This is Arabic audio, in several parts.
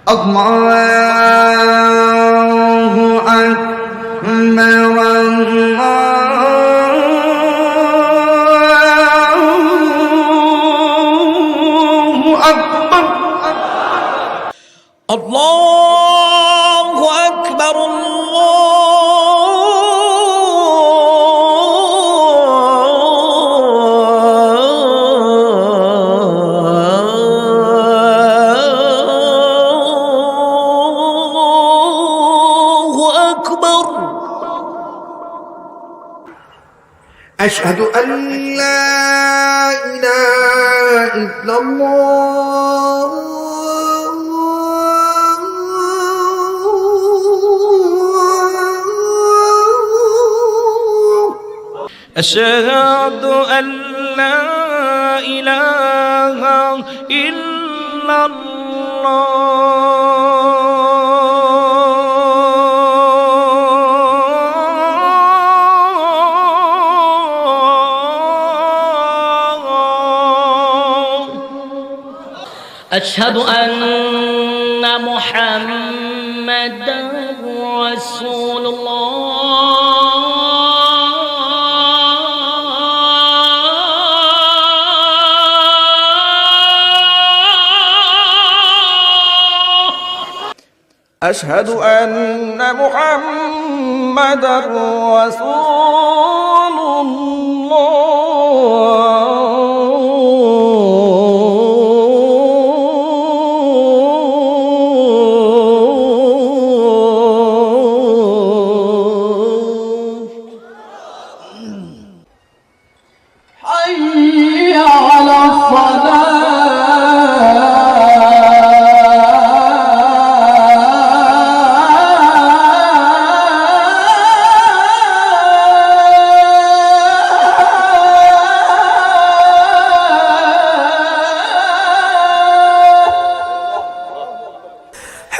Allahu Akbar, Allahu Akbar, Allahu Akbar. أشهد أن لا إله إلا الله أشهد أن لا إله إلا الله أشهد أن محمدا رسول الله أشهد أن محمدا رسول الله. حي على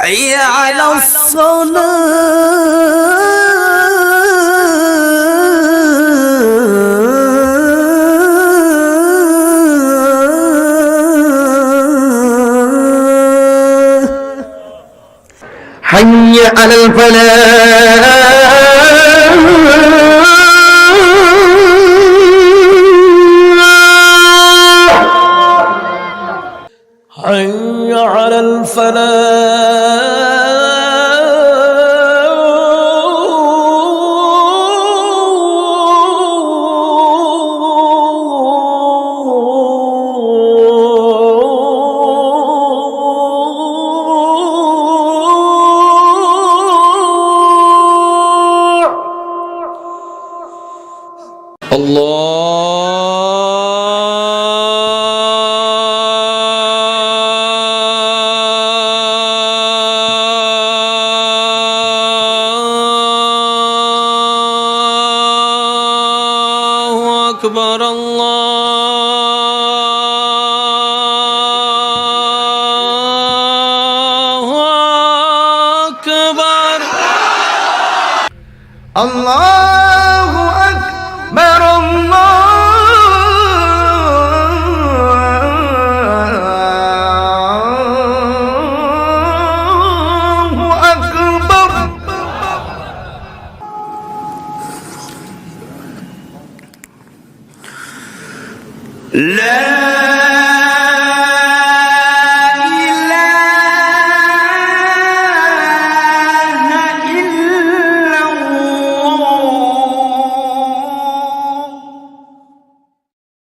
حي على الصلاة حي على الفلاح حي على الفلاح. الله أكبر، الله أكبر. الله